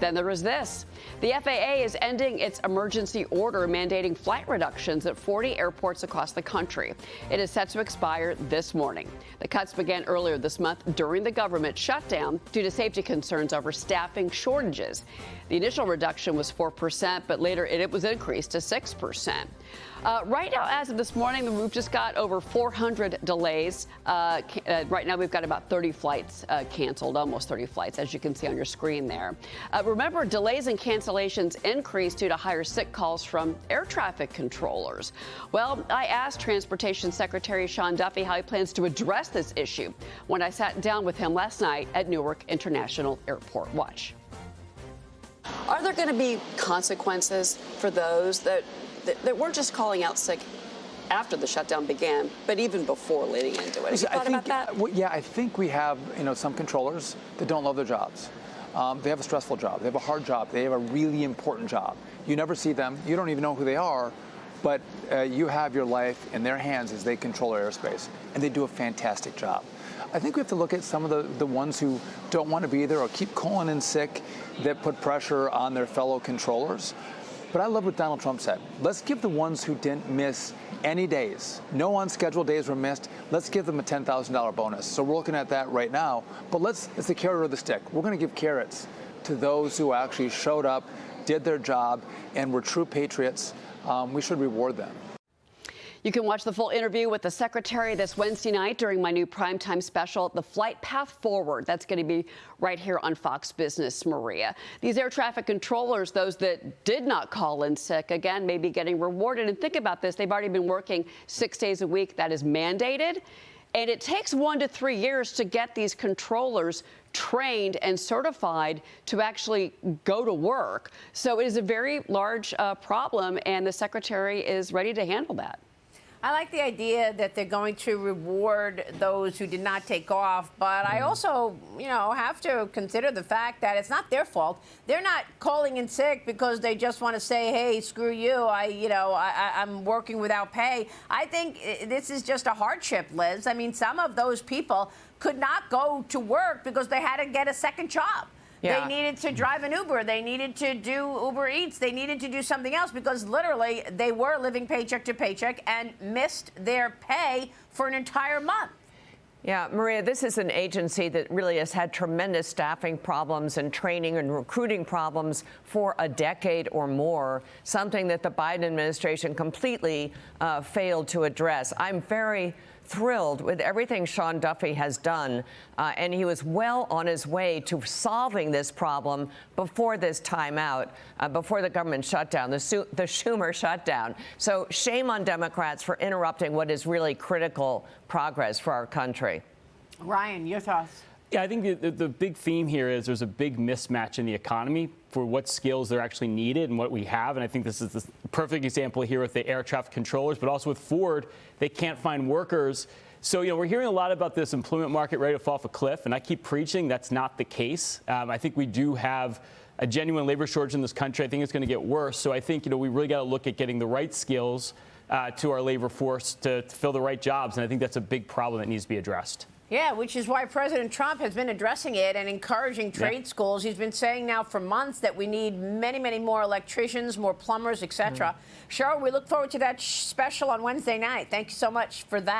Then there is this. The FAA is ending its emergency order mandating flight reductions at 40 airports across the country. It is set to expire this morning. The cuts began earlier this month during the government shutdown due to safety concerns over staffing shortages. The initial reduction was 4%, but later it was increased to 6%. Right now, as of this morning, we've just got over 400 delays. Right now, we've got about 30 flights canceled, almost 30 flights, as you can see on your screen there. Remember, delays and cancellations increased due to higher sick calls from air traffic controllers. Well, I asked Transportation Secretary Sean Duffy how he plans to address this issue when I sat down with him last night at Newark International Airport. Watch. Are there going to be consequences for those that weren't just calling out sick after the shutdown began, but even before leading into it? Have you thought about that? Well, yeah, I think we have, some controllers that don't love their jobs. They have a stressful job. They have a hard job. They have a really important job. You never see them. You don't even know who they are, but you have your life in their hands as they control our airspace, and they do a fantastic job. I think we have to look at some of the ones who don't want to be there or keep calling in sick that put pressure on their fellow controllers. But I love what Donald Trump said. Let's give the ones who didn't miss any days, no unscheduled days were missed, let's give them a $10,000 bonus. So we're looking at that right now. But it's the carrot or the stick. We're going to give carrots to those who actually showed up, did their job, and were true patriots. We should reward them. You can watch the full interview with the secretary this Wednesday night during my new primetime special, The Flight Path Forward. That's going to be right here on Fox Business, Maria. These air traffic controllers, those that did not call in sick, again, may be getting rewarded. And think about this. They've already been working 6 days a week. That is mandated. And it takes 1 to 3 years to get these controllers trained and certified to actually go to work. So it is a very large problem, and the secretary is ready to handle that. I like the idea that they're going to reward those who did not take off, but I also, have to consider the fact that it's not their fault. They're not calling in sick because they just want to say, hey, screw you, I'm working without pay. I think this is just a hardship, Liz. I mean, some of those people could not go to work because they had to get a second job. Yeah. They needed to drive an Uber. They needed to do Uber Eats. They needed to do something else because literally they were living paycheck to paycheck and missed their pay for an entire month. Yeah, Maria, this is an agency that really has had tremendous staffing problems and training and recruiting problems for a decade or more, something that the Biden administration completely failed to address. I'm very thrilled with everything Sean Duffy has done, and he was well on his way to solving this problem before this timeout, before the government shutdown, the Schumer shutdown. So shame on Democrats for interrupting what is really critical progress for our country. Ryan, your thoughts? Yeah, I think the big theme here is there's a big mismatch in the economy for what skills are actually needed and what we have. And I think this is the perfect example here with the air traffic controllers, but also with Ford, they can't find workers. So, we're hearing a lot about this employment market ready to fall off a cliff, and I keep preaching that's not the case. I think we do have a genuine labor shortage in this country. I think it's going to get worse. So I think, we really got to look at getting the right skills to our labor force to fill the right jobs. And I think that's a big problem that needs to be addressed. Yeah, which is why President Trump has been addressing it and encouraging trade schools. He's been saying now for months that we need many, many more electricians, more plumbers, etc. Cheryl, we look forward to that special on Wednesday night. Thank you so much for that.